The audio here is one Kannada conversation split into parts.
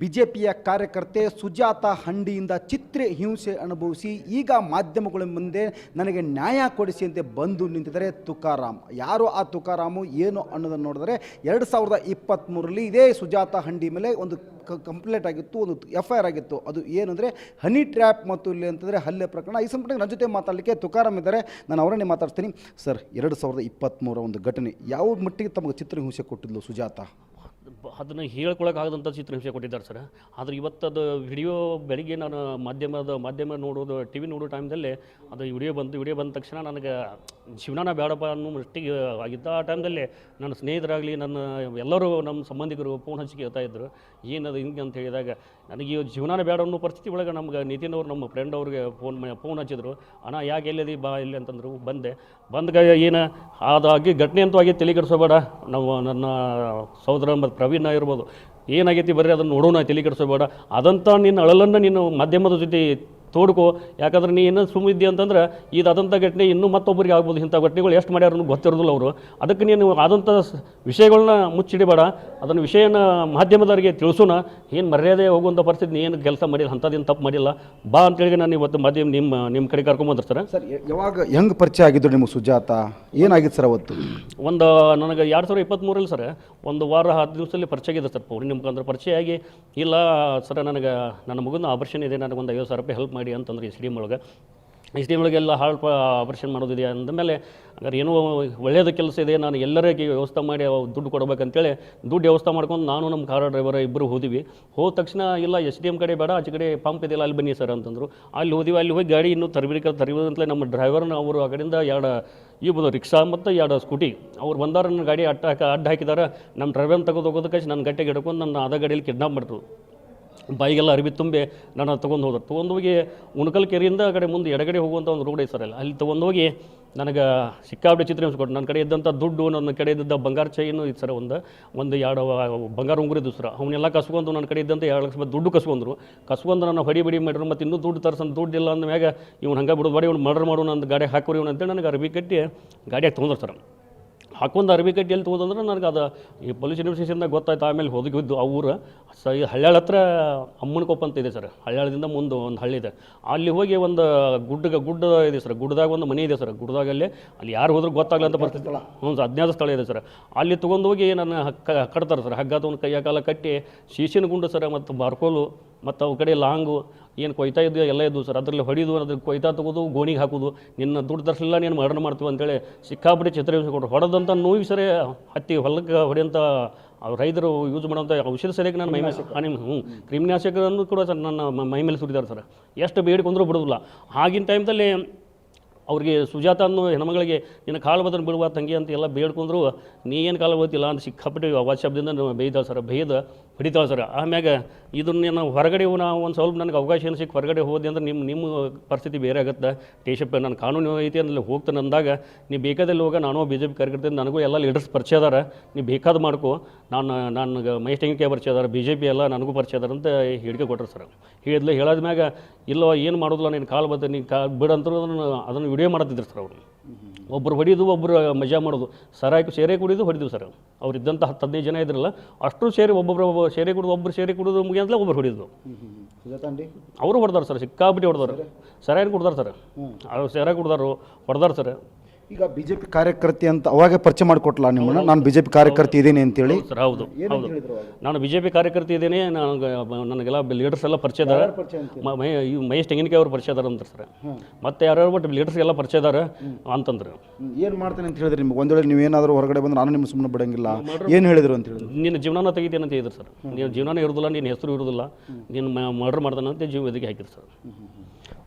ಬಿಜೆಪಿಯ ಕಾರ್ಯಕರ್ತೆ ಸುಜಾತ ಹಂಡಿಯಿಂದ ಚಿತ್ರಹಿಂಸೆ ಅನುಭವಿಸಿ ಈಗ ಮಾಧ್ಯಮಗಳ ಮುಂದೆ ನನಗೆ ನ್ಯಾಯ ಕೊಡಿಸಿ ಅಂತ ಬಂದು ನಿಂತಿದ್ದಾರೆ ತುಕಾರಾಮ್. ಯಾರು ಆ ತುಕಾರಾಮು ಏನು ಅನ್ನೋದನ್ನು ನೋಡಿದರೆ 2023ರಲ್ಲಿ ಇದೇ ಸುಜಾತ ಹಂಡಿ ಮೇಲೆ ಒಂದು ಕಂಪ್ಲೇಂಟ್ ಆಗಿತ್ತು, ಒಂದು FIR ಆಗಿತ್ತು. ಅದು ಏನಂದರೆ ಹನಿ ಟ್ರ್ಯಾಪ್ ಮತ್ತು ಇಲ್ಲಿ ಅಂತಂದರೆ ಹಲ್ಲೆ ಪ್ರಕರಣ. ಈ ಸಂಪರ್ಕ ನನ್ನ ಜೊತೆ ಮಾತಾಡಲಿಕ್ಕೆ ತುಕಾರಾಮ್ ಇದ್ದಾರೆ, ನಾನು ಅವರನ್ನೇ ಮಾತಾಡ್ತೀನಿ. ಸರ್, 2023 ಒಂದು ಘಟನೆ ಯಾವ ಮಟ್ಟಿಗೆ ತಮಗೆ ಚಿತ್ರಹಿಂಸೆ ಕೊಟ್ಟಿದ್ಲು ಸುಜಾತ? ಅದನ್ನು ಹೇಳ್ಕೊಳಕ್ಕಾಗದಂಥ ಚಿತ್ರಹಿಂಸೆ ಕೊಟ್ಟಿದ್ದಾರೆ ಸರ್. ಆದರೆ ಇವತ್ತದು ವಿಡಿಯೋ ಬೆಳಿಗ್ಗೆ ನಾನು ಮಾಧ್ಯಮ ನೋಡೋದು TV ನೋಡೋ ಟೈಮ್ದಲ್ಲಿ ಅದು ವಿಡಿಯೋ ಬಂದ ತಕ್ಷಣ ನನಗೆ ಜೀವನ ಬೇಡಪ್ಪ ಅನ್ನೋ ಮಟ್ಟಿಗೆ ಆಗಿದ್ದ. ಆ ಟೈಮ್ದಲ್ಲಿ ನನ್ನ ಸ್ನೇಹಿತರಾಗಲಿ ನನ್ನ ಎಲ್ಲರೂ ನಮ್ಮ ಸಂಬಂಧಿಕರು ಫೋನ್ ಹಚ್ಚಿ ಕೇಳ್ತಾ ಇದ್ದರು, ಏನದು ಹಿಂಗೆ ಅಂತ ಹೇಳಿದಾಗ ನನಗೆ ಜೀವನ ಬೇಡ ಅನ್ನೋ ಪರಿಸ್ಥಿತಿ ಒಳಗೆ ನಮ್ಗೆ ನಿತಿನ್ ಅವರು ನಮ್ಮ ಫ್ರೆಂಡ್ ಅವ್ರಿಗೆ ಫೋನ್ ಹಚ್ಚಿದ್ರು. ಅಣ್ಣ ಯಾಕೆ ಎಲ್ಲಿದೆ ಬಾ ಇಲ್ಲಿ ಅಂತಂದರು. ಬಂದಾಗ ಏನು ಅದಾಗಿ ಘಟನೆ ಅಂತೂ ಆಗಿ ತಲೆ ಕೆಡಿಸೋಬೇಡ, ನಾವು ನನ್ನ ಸಹೋದರ ಮತ್ತು ಪ್ರವೀಣ್ ಇರ್ಬೋದು, ಏನಾಗೈತಿ ಬರ್ರಿ ಅದನ್ನು ನೋಡೋಣ, ತಲೆ ಕೆಡಿಸೋಬೇಡ, ಅದಂತ ನಿನ್ನ ಅಳಲನ್ನು ನೀನು ಮಾಧ್ಯಮದ ಜೊತೆ ತೋಡ್ಕೋ. ಯಾಕಂದ್ರೆ ನೀ ಏನೋ ಸುಮ್ಮಿದ್ದಿ ಅಂತಂದ್ರೆ ಅದಂಥ ಘಟನೆ ಇನ್ನೂ ಮತ್ತೊಬ್ಬರಿಗೆ ಆಗ್ಬೋದು. ಇಂಥ ಘಟನೆಗಳು ಎಷ್ಟು ಮಾಡ್ಯಾರ ಗೊತ್ತಿರೋದಿಲ್ಲ ಅವರು. ಅದಕ್ಕೆ ನೀನು ಆದಂಥ ವಿಷಯಗಳನ್ನ ಮುಚ್ಚಿಡಬೇಡ, ಅದನ್ನು ವಿಷಯನ ಮಾಧ್ಯಮದವರಿಗೆ ತಿಳಿಸೋಣ. ಏನು ಮರ್ಯಾದೆ ಹೋಗುವಂಥ ಪರಿಸ್ಥಿತಿ, ನೀ ಏನು ಕೆಲಸ ಮಾಡಿಲ್ಲ, ಅಂಥದ್ದೇನು ತಪ್ಪು ಮಾಡಿಲ್ಲ, ಬಾ ಅಂತೇಳಿ ನಾನು ಇವತ್ತು ಮಾಧ್ಯಮ ನಿಮ್ಮ ಕಡೆ ಕರ್ಕೊಂಬಂದ್ರೆ ಸರ್. ಸರ್, ಯಾವಾಗ ಹೆಂಗೆ ಪರಿಚಯ ಆಗಿದ್ದು ನಿಮಗೆ ಸುಜಾತ? ಏನಾಗಿತ್ತು ಸರ್ ಅವತ್ತು? ಒಂದು ನನಗೆ 2023ರಲ್ಲಿ ಸರ್ ಒಂದು ವಾರ 10 ದಿವಸದಲ್ಲಿ ಪರಿಚಯ ಆಗಿದೆ ಸರ್. ನಿಮ್ಮ ಮುಖಾಂತರ ಪರಿಚಯ ಆಗಿ, ಇಲ್ಲ ಸರ್ ನನಗೆ ನನ್ನ ಮಗನ ಆಪರೇಷನ್ ಇದೆ, ನನಗೊಂದು 50,000 ರೂಪಾಯಿ ಹೆಲ್ಪ್ ಮಾಡಿ ಅಂತಂದ್ರೆ SDM ಒಳಗೆಲ್ಲ ಹಾರ್ಟ್ ಆಪರೇಷನ್ ಮಾಡೋದಿದೆ ಅಂದಮೇಲೆ ಹಾಗಾದ್ರೆ ಏನೋ ಒಳ್ಳೆಯದು ಕೆಲಸ ಇದೆ, ನಾನು ಎಲ್ಲರಿಗೆ ವ್ಯವಸ್ಥೆ ಮಾಡಿ ದುಡ್ಡು ಕೊಡಬೇಕಂತೇಳಿ ದುಡ್ಡು ವ್ಯವಸ್ಥೆ ಮಾಡ್ಕೊಂಡು ನಾನು ನಮ್ಮ ಕಾರ್ ಡ್ರೈವರ್ ಇಬ್ಬರು ಹೋದಿವಿ. ಹೋದ ತಕ್ಷಣ ಇಲ್ಲ SDM ಕಡೆ ಬೇಡ, ಆಚೆ ಕಡೆ ಪಂಪ್ ಇದೆಯಲ್ಲ ಅಲ್ಲಿ ಬನ್ನಿ ಸರ್ ಅಂತಂದರು. ಅಲ್ಲಿ ಹೋದಿವಿ. ಅಲ್ಲಿ ಹೋಗಿ ಗಾಡಿ ಇನ್ನೂ ತರಬೇಕಂತಲೇ ನಮ್ಮ ಡ್ರೈವರ್ನ ಅವರು ಆ ಕಡೆಯಿಂದ 2 ರಿಕ್ಷಾ ಮತ್ತು 2 ಸ್ಕೂಟಿ ಅವ್ರು ಬಂದಾರ. ನನ್ನ ಗಾಡಿ ಅಡ್ಡ ಹಾಕಿದ್ದಾರೆ. ನಮ್ಮ ಡ್ರೈವರ್ನ ಹೋಗೋದಕ್ಕೆ ನನ್ನ ಗಟ್ಟಿಗೆ ಹಿಡ್ಕೊಂಡು ನನ್ನ ಅದ ಗಾಡಿಯಲ್ಲಿ ಕಿಡ್ನಾಪ್ ಮಾಡಿದ್ರು. ಬಾಯಿಗೆಲ್ಲ ಅರಿವಿ ತುಂಬಿ ನಾನು ತೊಗೊಂಡೋಗಿ ಉಣಕಲ್ ಕೆರೆಯಿಂದ ಆ ಕಡೆ ಮುಂದೆ ಎಡಗಡೆ ಹೋಗುವಂಥ ಒಂದು ರೋಡ್ ಐತೆ ಸರ್, ಅಲ್ಲಿ ತೊಗೊಂಡೋಗಿ ನನಗೆ ಸಿಕ್ಕಾಪಟ್ಟೆ ಚಿತ್ರಹಿಂಸೆ ಕೊಟ್ಟು. ನನ್ನ ಕಡೆ ಇದ್ದಂಥ ದುಡ್ಡು, ನನ್ನ ಕಡೆ ಇದ್ದ ಬಂಗಾರ ಚೈನು ಇತ್ತು ಸರ್, ಒಂದು 2 ಬಂಗಾರ ಉಂಗುರಿದ್ದು ಸರ್, ಅವನ್ನೆಲ್ಲ ಕಸ್ಕೊಂಡು ನನ್ನ ಕಡೆ ಇದ್ದಂಥ 2 ಲಕ್ಷ ರೂಪಾಯಿ ದುಡ್ಡು ಕಸ್ಕೊಂಡು ನನ್ನ ಹೊಡಿ ಮಾಡಿದ್ರು. ಮತ್ತು ಇನ್ನೂ ದುಡ್ಡು ತರ್ಸಂತ ದುಡ್ಡು ಇಲ್ಲ ಅಂದ ಮ್ಯಾಗ ಇವ್ನು ಹಂಗೆ ಬಿಡೋದು ಬಾಡಿ, ಇವ್ನು ಮರ್ಡರ್ ಮಾಡೋಣ ಅಂತ ಗಾಡಿ ಹಾಕೋರಿ ಇವನು ಅಂತೇಳಿ ನನಗೆ ಅರ್ಬಿ ಕಟ್ಟಿ ಗಾಡಿಯಾಗಿ ತೊಗೊಂಡ್ರು ಸರ್. ಹಾಕೊಂಡು ಅರ್ಬಿ ಕಟ್ಟಿ ಎಲ್ಲಿ ತೊಗೊಂಡ್ರೆ ನನಗೆ ಅದು ಈ ಪೊಲೀಸ್ ಇನ್ವೆಸ್ಟಿಗೇಷನ್ದಾಗ ಗೊತ್ತಾಯ್ತು. ಆಮೇಲೆ ಹೋಗಿದ್ದು ಆ ಊರು ಹಳ್ಯಾಳ ಹತ್ರ ಅಮ್ಮನಕೊಪ್ಪ ಅಂತ ಇದೆ ಸರ್. ಹಳ್ಯಾಳದಿಂದ ಮುಂದೆ ಒಂದು ಹಳ್ಳಿ ಇದೆ. ಅಲ್ಲಿ ಹೋಗಿ ಒಂದು ಗುಡ್ಡ ಇದೆ ಸರ್, ಗುಡ್ಡದಾಗ ಒಂದು ಮನೆ ಇದೆ ಸರ್. ಗುಡ್ಡದಾಗಲ್ಲಿ ಅಲ್ಲಿ ಯಾರು ಹೋದ್ರೂ ಗೊತ್ತಾಗಲ್ಲ ಅಂತ ಪರಿಸ್ಥಿತಿ. ಅಜ್ಞಾತ ಸ್ಥಳ ಇದೆ ಸರ್. ಅಲ್ಲಿ ತೊಗೊಂಡೋಗಿ ನನ್ನ ಕಟ್ತಾರೆ ಸರ್. ಹಗ್ಗ ತೊಗೊಂಡು ಕೈಯ ಕಾಲ ಕಟ್ಟಿ ಶೀಶಿನ ಗುಂಡು ಸರ್, ಮತ್ತು ಬಾರ್ಕೋಲು ಮತ್ತು ಅವು ಕಡೆ ಲಾಂಗು ಏನು ಕೊಯ್ತಾ ಇದ್ದು ಎಲ್ಲ ಇದ್ದು ಸರ್. ಅದರಲ್ಲಿ ಹೊಡಿದು ಅದ್ರ ಕೊಯ್ತಾ ತಗೋದು, ಗೋಣಿಗೆ ಹಾಕೋದು, ನಿನ್ನ ದುಡ್ಡು ತರಿಸಲಿಲ್ಲ ನೀನು ಮರ್ಡರ್ ಮಾಡ್ತೀವಿ ಅಂತೇಳಿ ಸಿಕ್ಕಾಪಟ್ಟೆ ಚಿತ್ರಹಿಂಸೆ ಕೊಟ್ಟರು. ಹೊಡೆದಂಥ ನೋವು ಸರಿ ಹತ್ತಿ ಹೊಲಕ್ಕೆ ಹೊಡೆಯಂಥ ರೈತರು ಯೂಸ್ ಮಾಡೋಂಥ ಔಷಧ ಸರಿಯಾಗಿ ನಾನು ಕ್ರಿಮಿನಾಶಕರನ್ನು ಕೂಡ ಸರ್ ನನ್ನ ಮೈ ಮೇಲೆ ಸುರಿದಾರೆ ಸರ್. ಎಷ್ಟು ಬೇಡಿಕೊಂಡ್ರೂ ಬಿಡೋದಿಲ್ಲ. ಆಗಿನ ಟೈಮ್ದಲ್ಲಿ ಅವ್ರಿಗೆ ಸುಜಾತ ಅನ್ನೋ ಹೆಣ್ಮಗಳಿಗೆ ನಿನ್ನ ಕಾಲು ಬದಲು ಬಿಡುವ ತಂಗಿ ಅಂತ ಎಲ್ಲ ಬೇಡ್ಕೊಂಡ್ರು. ನೀ ಏನು ಕಾಲು ಓದ್ತಿಲ್ಲ ಅಂತ ಸಿಕ್ಕಾಪಟ್ಟೆ ವಾಟ್ಸಪ್ದಿಂದ ಬೇಯ್ತಾಳೆ ಸರ್, ಹೊಡಿತಾಳೆ ಸರ್. ಆಮ್ಯಾಗ ಇದನ್ನ ನಾವು ಹೊರಗಡೆ ಒಂದು ಸ್ವಲ್ಪ ನನಗೆ ಅವಕಾಶ ಏನು ಸಿಕ್ಕ ಹೊರಗಡೆ ಹೋದೆ ಅಂದ್ರೆ ನಿಮ್ಮ ಪರಿಸ್ಥಿತಿ ಬೇರೆ ಆಗುತ್ತೆ. ಟೇಷಪ್ ನಾನು ಕಾನೂನು ಐತಿ ಅಂದ್ರೆ ಹೋಗ್ತಾನೆ ಅಂದಾಗ ನೀ ಬೇಕಾದಲ್ಲಿ ಹೋಗ, ನಾನು BJP ಕಾರ್ಯಕರ್ತ, ನನಗೂ ಎಲ್ಲ ಲೀಡರ್ಸ್ ಪರಿಚಯ ಅದಾರ, ನೀ ಬೇಕಾದ ಮಾಡ್ಕೊ, ನನಗೆ ಮಹೇಶ್ ಟೆಂಗಿಕೆ ಪರಿಚಯ ಅದಾರ, BJP ಎಲ್ಲ ನನಗೂ ಪರಿಚಯ ಅದಾರ ಅಂತ ಹೇಳಿಕೆ ಕೊಟ್ಟರು ಸರ್. ಹೇಳಾದ ಮ್ಯಾಗ ಇಲ್ಲ ಏನು ಮಾಡೋದಿಲ್ಲ, ನೀನು ಕಾಲು ಬದ ನೀನು ಬಿಡಂತರೂ ಅದನ್ನು ವಿಡಿಯೋ ಮಾಡ್ತಿದ್ರು ಸರ್. ಅವರು ಒಬ್ಬರು ಹೊಡಿದು, ಒಬ್ಬರು ಮಜಾ ಮಾಡೋದು, ಸೇರೆ ಕುಡಿದು ಹೊಡಿದ್ವು ಸರ್. ಅವ್ರು ಇದ್ದಂಥ 10-15 ಜನ ಇದ್ರಲ್ಲ, ಅಷ್ಟು ಸೇರಿ ಒಬ್ಬೊಬ್ಬರು ಸೇರೆ ಕುಡಿದು, ಒಬ್ಬರು ಸೇರೆ ಕುಡಿದು ಮುಗಿಯಂತಲೇ ಒಬ್ಬರು ಹೊಡಿದ್ರು. ಅವರು ಹೊಡೆದಾರೆ ಸರ್, ಸಿಕ್ಕಾಪಟ್ಟಿ ಹೊಡೆದಾರೆ. ಸರಿಯಾಗಿ ಕುಡ್ದಾರೆ ಸರ್, ಅವ್ರು ಸೇರೆ ಕುಡ್ದಾರು, ಹೊಡೆದಾರೆ ಸರ್. ಈಗ BJP ಕಾರ್ಯಕರ್ತೆ ಅಂತ ಅವಾಗ ಪರಿಚಯ ಮಾಡಿಕೊಟ್ಲ ನಿಮ್ಮನ್ನ, ನಾನು BJP ಕಾರ್ಯಕರ್ತೆ ಇದ್ದೀನಿ ಅಂತೇಳಿ? ಸರ್ ಹೌದು, ನಾನು BJP ಕಾರ್ಯಕರ್ತೆ ಇದ್ದೀನಿ, ನನಗೆಲ್ಲ ಲೀಡರ್ಸ್ ಎಲ್ಲ ಪರಿಚಯ ಇದ್ದಾರೆ. ಮಹೇಶ್ ಟೆಂಗಿನಕಾಯಿ ಅವರು ಪರಿಚಯ ಇದಾರೆ ಅಂತ ಸರ್. ಮತ್ತೆ ಯಾರ್ಯಾರು ಬಟ್ ಲೀಡರ್ಸ್ ಎಲ್ಲ ಪರಿಚಯ ಇದ್ದಾರೆ ಅಂತಂದ್ರೆ. ಏನು ಮಾಡ್ತೇನೆ ಅಂತ ಹೇಳಿದ್ರಿ ನಿಮ್ಗೆ? ಒಂದು ವೇಳೆ ನೀವೇನಾದರೂ ಹೊರಗಡೆ ಬಂದ್ರೆ ನಾನು ನಿಮ್ಮ ಸುಮ್ಮನೆ ಬಿಡಂಗಿಲ್ಲ ಏನು ಹೇಳಿದ್ರು ಅಂತ ಹೇಳಿದ್ರು? ನಿನ್ನ ಜೀವನ ತೆಗಿತೇನೆ ಅಂತ ಹೇಳಿದ್ರು ಸರ್. ನೀನು ಜೀವನ ಇರೋದಿಲ್ಲ, ನಿನ್ನ ಹೆಸರು ಇರೋದಿಲ್ಲ, ನೀನು ಮರ್ಡರ್ ಮಾಡ್ತಾನೆ ಅಂತ ಜೀವದಿಗೆ ಹಾಕಿದ್ರು ಸರ್.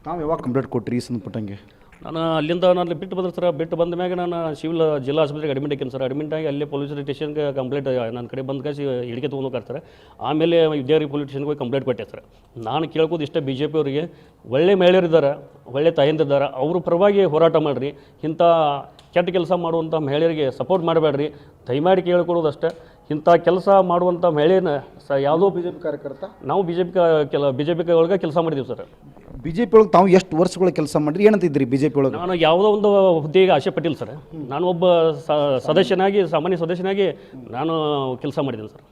ತಾವು ಯಾವಾಗ ಕಂಪ್ಲೇಂಟ್ ಕೊಟ್ರಿ ಈ ಸಂಬಂಧಪಟ್ಟಂಗೆ? ನಾನು ಬಿಟ್ಟು ಬಂದ್ರೆ ಸರ್. ಬಿಟ್ಟು ಬಂದ ಮ್ಯಾಗ ನಾನು ಸಿವಿಲ್ ಜಿಲ್ಲಾ ಆಸ್ಪತ್ರೆಗೆ ಅಡ್ಮಿಟ್ ಆಕಿನಿ ಸರ್. ಅಡ್ಮಿಟ್ ಆಗಿ ಅಲ್ಲೇ ಪೊಲೀಸ್ ಸ್ಟೇಷನ್ಗೆ ಕಂಪ್ಲೇಂಟ್ ನನ್ನ ಕಡೆ ಬಂದು ಕಾಸಿ ಹಿಡಿಕೆ ತೊಗೊಂಡು ಹೋಗ್ತಾರೆ. ಆಮೇಲೆ ವಿದ್ಯಾರ್ಥಿ ಪೊಲೀಸ್ ಸ್ಟೇಷನ್ಗೆ ಹೋಗಿ ಕಂಪ್ಲೇಂಟ್ ಕೊಟ್ಟೆ ಸರ್. ನಾನು ಕೇಳ್ಕೋದು ಇಷ್ಟೇ, BJP ಅವರಿಗೆ ಒಳ್ಳೆ ಮಹಿಳೆಯರಿದ್ದಾರೆ, ಒಳ್ಳೆ ತಾಯಿಂದಿದ್ದಾರೆ, ಅವರು ಪರವಾಗಿ ಹೋರಾಟ ಮಾಡಿರಿ. ಇಂಥ ಕೆಟ್ಟ ಕೆಲಸ ಮಾಡುವಂಥ ಮಹಿಳೆಯರಿಗೆ ಸಪೋರ್ಟ್ ಮಾಡಬೇಡ್ರಿ, ದಯಮಾಡಿ ಕೇಳ್ಕೊಳ್ಳೋದಷ್ಟೇ. ಇಂಥ ಕೆಲಸ ಮಾಡುವಂಥ ಮಹಿಳೆಯನ್ನ ಯಾವುದೋ BJP ಕಾರ್ಯಕರ್ತ ನಾವು BJP ಒಳಗೆ ಕೆಲಸ ಮಾಡಿದ್ದೀವಿ ಸರ್. BJP ಒಳಗೆ ತಾವು ಎಷ್ಟು ವರ್ಷಗಳ ಕೆಲಸ ಮಾಡಿರಿ? ಏನಂತಿದ್ರಿ BJP ಒಳಗೆ? ನಾನು ಯಾವುದೋ ಒಂದು ಹುದ್ದೆಗೆ ಆಸೆ ಪಟ್ಟಿಲ್ಲ ಸರ್. ನಾನು ಒಬ್ಬ ಸಾಮಾನ್ಯ ಸದಸ್ಯನಾಗಿ ನಾನು ಕೆಲಸ ಮಾಡಿದ್ದೀನಿ ಸರ್.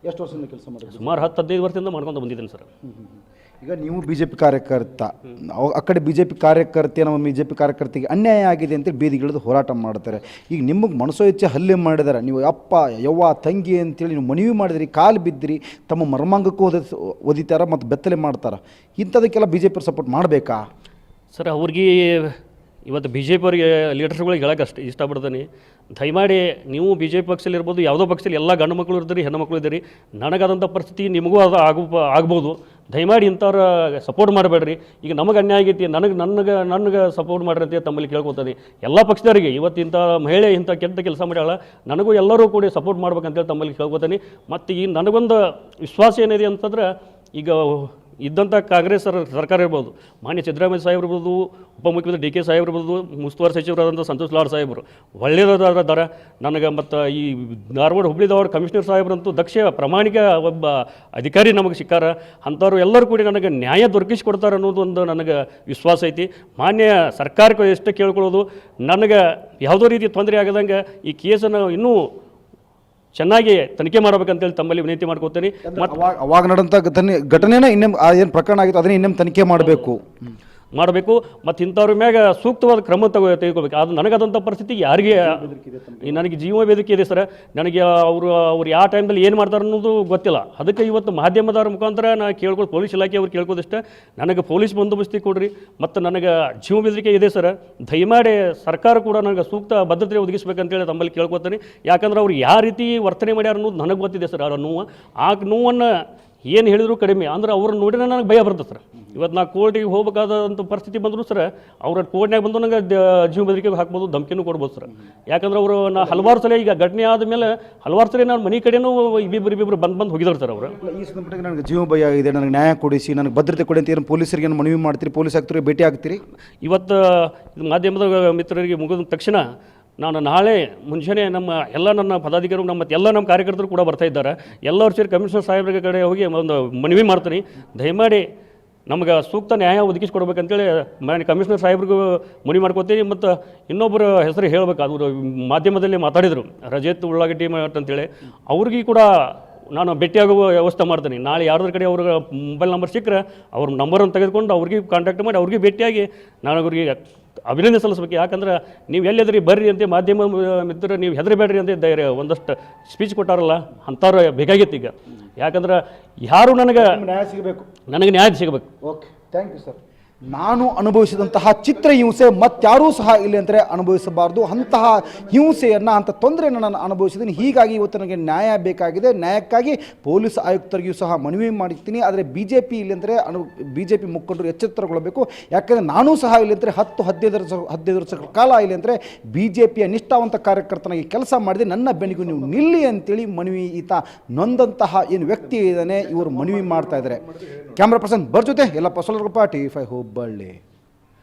ಎಷ್ಟು ವರ್ಷದಿಂದ ಕೆಲಸ ಮಾಡಿದ್ರು? ಸುಮಾರು 10-15 ವರ್ಷದಿಂದ ಮಾಡ್ಕೊಂಡು ಬಂದಿದ್ದೀನಿ ಸರ್. ಈಗ ನೀವು ಬಿ ಜೆ ಪಿ ಕಾರ್ಯಕರ್ತ, ಆ ಕಡೆ ಬಿ ಜೆ ಪಿ ಕಾರ್ಯಕರ್ತೆ, ನಮ್ಮ ಬಿ ಜೆ ಪಿ ಕಾರ್ಯಕರ್ತೆಗೆ ಅನ್ಯಾಯ ಆಗಿದೆ ಅಂತೇಳಿ ಬೀದಿಗಿಳಿದು ಹೋರಾಟ ಮಾಡ್ತಾರೆ. ಈಗ ನಿಮಗೆ ಮನಸೋ ಇಚ್ಛೆ ಹಲ್ಲೆ ಮಾಡಿದಾರೆ, ನೀವು ಅಪ್ಪ ಯವ್ವ ತಂಗಿ ಅಂತೇಳಿ ನೀವು ಮನವಿ ಮಾಡಿದ್ರಿ, ಕಾಲು ಬಿದ್ದಿರಿ, ತಮ್ಮ ಮರ್ಮಾಂಗಕ್ಕೂ ಒದಿತಾರ ಮತ್ತು ಬೆತ್ತಲೆ ಮಾಡ್ತಾರೆ. ಇಂಥದಕ್ಕೆಲ್ಲ ಬಿ ಜೆ ಪಿ ಸಪೋರ್ಟ್ ಮಾಡಬೇಕಾ ಸರ್? ಅವ್ರಿಗೆ ಇವತ್ತು ಬಿ ಜೆ ಪಿ ಅವರಿಗೆ ಲೀಡರ್ಸ್ಗಳಿಗೆ ಹೇಳಕ್ಕೆ ಇಷ್ಟಪಡ್ತೀನಿ, ದಯಮಾಡಿ ನೀವು ಬಿ ಜೆ ಪಿ ಪಕ್ಷದಲ್ಲಿ ಇರ್ಬೋದು, ಯಾವುದೋ ಪಕ್ಷದಲ್ಲಿ ಎಲ್ಲ ಗಂಡು ಮಕ್ಕಳು ಇರ್ತೀರಿ, ಹೆಣ್ಣು ಮಕ್ಕಳು ಇದ್ದೀರಿ, ನನಗಾದಂಥ ಪರಿಸ್ಥಿತಿ ನಿಮಗೂ ಅದು ಆಗ್ಬೋದು. ದಯಮಾಡಿ ಇಂಥವ್ರ ಸಪೋರ್ಟ್ ಮಾಡಬೇಡ್ರಿ. ಈಗ ನಮಗೆ ಅನ್ಯಾಯ ಆಗೈತಿ, ನನಗೆ ಸಪೋರ್ಟ್ ಮಾಡಿರಿ ಅಂತ ತಮ್ಮಲ್ಲಿ ಕೇಳ್ಕೊತೀನಿ. ಎಲ್ಲ ಪಕ್ಷದವರಿಗೆ ಇವತ್ತು ಇಂಥ ಮಹಿಳೆ ಇಂಥ ಕೆಟ್ಟ ಕೆಲಸ ಮಾಡ್ಯಾಳ, ನನಗೂ ಎಲ್ಲರೂ ಕೂಡ ಸಪೋರ್ಟ್ ಮಾಡ್ಬೇಕಂತೇಳಿ ತಮ್ಮಲ್ಲಿ ಕೇಳ್ಕೊತೀನಿ. ಮತ್ತು ಈ ನನಗೊಂದು ವಿಶ್ವಾಸ ಏನಿದೆ ಅಂತಂದ್ರೆ, ಈಗ ಇದ್ದಂಥ ಕಾಂಗ್ರೆಸ್ ಸರ್ಕಾರ ಇರ್ಬೋದು, ಮಾನ್ಯ ಸಿದ್ದರಾಮಯ್ಯ ಸಾಹೇಬ್ರು ಇರ್ಬೋದು, ಉಪಮುಖ್ಯಮಂತ್ರಿ ಡಿ ಕೆ ಸಾಹೇಬ್ರು ಇರ್ಬೋದು, ಉಸ್ತುವಾರಿ ಸಚಿವರಾದಂಥ ಸಂತೋಷ್ ಲಾಡ್ ಸಾಹೇಬರು ಒಳ್ಳೆಯದಾರ ನನಗೆ, ಮತ್ತು ಈ ಧಾರವಾಡ ಹುಬ್ಳಿದವ್ರ ಕಮಿಷನರ್ ಸಾಹೇಬ್ರಂತೂ ದಕ್ಷ ಪ್ರಾಮಾಣಿಕ ಒಬ್ಬ ಅಧಿಕಾರಿ ನಮಗೆ ಸಿಕ್ಕಾರ. ಅಂಥವ್ರು ಎಲ್ಲರೂ ಕೂಡ ನನಗೆ ನ್ಯಾಯ ದೊರಕಿಸಿಕೊಡ್ತಾರೆ ಅನ್ನೋದು ಒಂದು ನನಗೆ ವಿಶ್ವಾಸ ಐತಿ. ಮಾನ್ಯ ಸರ್ಕಾರಕ್ಕೆ ಎಷ್ಟು ಕೇಳ್ಕೊಳ್ಳೋದು, ನನಗೆ ಯಾವುದೋ ರೀತಿ ತೊಂದರೆ ಆಗದಂಗೆ ಈ ಕೇಸನ್ನು ಇನ್ನೂ ಚೆನ್ನಾಗಿ ತನಿಖೆ ಮಾಡಬೇಕಂತೇಳಿ ತಮ್ಮಲ್ಲಿ ವಿನಂತಿ ಮಾಡ್ಕೋತೀನಿ. ಮತ್ತು ಅವಾಗ ನಡೆದಂಥ ಘಟನೆನ ಇನ್ನೊಮ್ಮೆ ಏನು ಪ್ರಕರಣ ಆಗಿತ್ತು ಅದನ್ನೇ ಇನ್ನೊಮ್ಮೆ ತನಿಖೆ ಮಾಡಬೇಕು. ಮತ್ತು ಇಂಥವ್ರ ಮ್ಯಾಗ ಸೂಕ್ತವಾದ ಕ್ರಮ ತೆಗೆದುಕೊಳ್ಬೇಕು. ಅದು ನನಗಾದಂಥ ಪರಿಸ್ಥಿತಿ ಯಾರಿಗೆ, ನನಗೆ ಜೀವ ಬೇದಿಕೆ ಇದೆ ಸರ್. ನನಗೆ ಅವ್ರು ಯಾವ ಟೈಮ್ದಲ್ಲಿ ಏನು ಮಾಡ್ತಾರೆ ಅನ್ನೋದು ಗೊತ್ತಿಲ್ಲ. ಅದಕ್ಕೆ ಇವತ್ತು ಮಾಧ್ಯಮದವ್ರ ಮುಖಾಂತರ ನಾನು ಕೇಳ್ಕೊಂಡು ಪೊಲೀಸ್ ಇಲಾಖೆ ಅವ್ರು ಕೇಳ್ಕೋದಿಷ್ಟೇ, ನನಗೆ ಪೊಲೀಸ್ ಬಂದೋಬಸ್ತಿ ಕೊಡ್ರಿ, ಮತ್ತು ನನಗೆ ಜೀವ ಬೇದಿಕೆ ಇದೆ ಸರ್. ದಯಮಾಡಿ ಸರ್ಕಾರ ಕೂಡ ನನಗೆ ಸೂಕ್ತ ಭದ್ರತೆ ಒದಗಿಸ್ಬೇಕಂತೇಳಿ ತಮ್ಮಲ್ಲಿ ಕೇಳ್ಕೊತೀನಿ. ಯಾಕಂದ್ರೆ ಅವ್ರು ಯಾವ ರೀತಿ ವರ್ತನೆ ಮಾಡ್ಯಾರ ಅನ್ನೋದು ನನಗೆ ಗೊತ್ತಿದೆ ಸರ್. ಆ ನೋವು, ಆ ನೋವನ್ನು ಏನು ಹೇಳಿದ್ರು ಕಡಿಮೆ, ಅಂದ್ರೆ ಅವ್ರನ್ನ ನೋಡಿದ್ರೆ ನನಗೆ ಭಯ ಬರ್ತದೆ ಸರ್. ಇವತ್ತು ನಾ ಕೋರ್ಟಿಗೆ ಹೋಗಬೇಕಾದಂಥ ಪರಿಸ್ಥಿತಿ ಬಂದರೂ ಸರ್, ಅವ್ರ ಕೋರ್ಟ್ನಾಗ ಬಂದು ನನಗೆ ಜೀವ ಬೆದರಿಕೆಗೆ ಹಾಕ್ಬೋದು, ಧಮಕಿನೂ ಕೊಡ್ಬೋದು ಸರ್. ಯಾಕಂದ್ರೆ ಅವರು ನಾ ಹಲವಾರು ಸಲ, ಈಗ ಘಟನೆ ಆದಮೇಲೆ ಹಲವಾರು ಸಲ ನಾನು ಮನೆ ಕಡೆನೂ ಇಬ್ಬಿಬ್ಬರು ಬಂದು ಹೋಗಿದ್ದಾರೆ ಸರ್. ಅವರು ಈ ಸಂದರ್ಭದಲ್ಲಿ ನನಗೆ ಜೀವ ಭಯ ಇದೆ, ನನಗೆ ನ್ಯಾಯ ಕೊಡಿಸಿ, ನನಗೆ ಭದ್ರತೆ ಕೊಡಿ ಅಂತ ಏನು ಪೊಲೀಸರಿಗೆ ಮನವಿ ಮಾಡ್ತೀರಿ? ಪೊಲೀಸ್ ಆಗ್ತೀರಿ, ಭೇಟಿ ಆಗ್ತೀರಿ? ಇವತ್ತು ಮಾಧ್ಯಮದ ಮಿತ್ರರಿಗೆ ಮುಗಿದ ತಕ್ಷಣ ನಾನು ನಾಳೆ ಮುಂಜಾನೆ ನನ್ನ ಪದಾಧಿಕಾರಿಗಳು, ನಮ್ಮ ಕಾರ್ಯಕರ್ತರು ಕೂಡ ಬರ್ತಾ ಇದ್ದಾರೆ. ಎಲ್ಲರೂ ಸೇರಿ ಕಮಿಷನರ್ ಸಾಹೇಬ್ರ ಕಡೆ ಹೋಗಿ ಒಂದು ಮನವಿ ಮಾಡ್ತೀನಿ, ದಯಮಾಡಿ ನಮಗೆ ಸೂಕ್ತ ನ್ಯಾಯ ಒದಗಿಸ್ಕೊಡ್ಬೇಕಂತೇಳಿ ಕಮಿಷನರ್ ಸಾಹೇಬ್ರಿಗೂ ಮನವಿ ಮಾಡ್ಕೋತೀನಿ. ಮತ್ತು ಇನ್ನೊಬ್ಬರ ಹೆಸರು ಹೇಳಬೇಕು, ಅವರು ಮಾಧ್ಯಮದಲ್ಲಿ ಮಾತಾಡಿದರು, ರಜತ್ ಉಳ್ಳಾಗಡ್ಡಿ ಅಂತೇಳಿ, ಅವ್ರಿಗೂ ಕೂಡ ನಾನು ಭೇಟಿಯಾಗುವ ವ್ಯವಸ್ಥೆ ಮಾಡ್ತೀನಿ. ನಾಳೆ ಯಾರ್ದ್ರ ಕಡೆ ಅವ್ರ ಮೊಬೈಲ್ ನಂಬರ್ ಸಿಕ್ಕರೆ ಅವ್ರ ನಂಬರನ್ನು ತೆಗೆದುಕೊಂಡು ಅವ್ರಿಗೆ ಕಾಂಟ್ಯಾಕ್ಟ್ ಮಾಡಿ ಅವ್ರಿಗೆ ಭೇಟಿಯಾಗಿ ನಾನು ಅವ್ರಿಗೆ ಅಭಿನಂದನೆ ಸಲ್ಲಿಸ್ಬೇಕು. ಯಾಕಂದ್ರೆ ನೀವು ಎಲ್ಲಿದ್ರಿ ಬರ್ರಿ ಅಂತ ಮಾಧ್ಯಮ ಮಿತ್ರರು, ನೀವು ಹೆದರಬೇಡ್ರಿ ಅಂತ ಧೈರ್ಯ ಒಂದಷ್ಟು ಸ್ಪೀಚ್ ಕೊಟ್ಟಾರಲ್ಲ, ಅಂಥವ್ರು ಬೇಕಾಗಿತ್ತು ಈಗ. ಯಾಕಂದ್ರೆ ಯಾರು ನನಗೆ ನ್ಯಾಯ ಸಿಗಬೇಕು. Okay, thank you sir. ನಾನು ಅನುಭವಿಸಿದಂತಹ ಚಿತ್ರ ಹಿಂಸೆ ಮತ್ತಾರೂ ಸಹ ಇಲ್ಲಿ ಅಂದರೆ ಅನುಭವಿಸಬಾರ್ದು. ಅಂತಹ ಹಿಂಸೆಯನ್ನು, ಅಂಥ ತೊಂದರೆಯನ್ನು ನಾನು ಅನುಭವಿಸಿದ್ದೀನಿ. ಹೀಗಾಗಿ ಇವತ್ತು ನನಗೆ ನ್ಯಾಯ ಬೇಕಾಗಿದೆ. ನ್ಯಾಯಕ್ಕಾಗಿ ಪೊಲೀಸ್ ಆಯುಕ್ತರಿಗೂ ಸಹ ಮನವಿ ಮಾಡ್ತೀನಿ. ಆದರೆ ಬಿ ಜೆ ಪಿ ಇಲ್ಲಿ ಅಂದರೆ ಬಿ ಜೆ ಪಿ ಮುಖಂಡರು ಎಚ್ಚೆತ್ತರಗೊಳ್ಳಬೇಕು. ಯಾಕೆಂದರೆ ನಾನೂ ಸಹ ಇಲ್ಲಿ ಅಂದರೆ 10-15 ವರ್ಷಗಳ ಕಾಲ ಇಲ್ಲಿ ಅಂದರೆ ಬಿ ಜೆ ಪಿಯ ನಿಷ್ಠಾವಂತ ಕಾರ್ಯಕರ್ತನಾಗಿ ಕೆಲಸ ಮಾಡಿದೆ. ನನ್ನ ಬೆನ್ನಿಗೂ ನೀವು ನಿಲ್ಲಿ ಅಂತೇಳಿ ಮನವಿ ಈತ ನೊಂದಂತಹ ಏನು ವ್ಯಕ್ತಿ ಇದ್ದಾನೆ ಇವರು ಮನವಿ ಮಾಡ್ತಾ ಇದ್ದಾರೆ. ಕ್ಯಾಮ್ರಾ ಪರ್ಸನ್ ಜೊತೆ ಎಲ್ಲಪ್ಪ ಸೊಲರಪ್ಪ, TV5 ಹುಬ್ಬಳ್ಳಿ.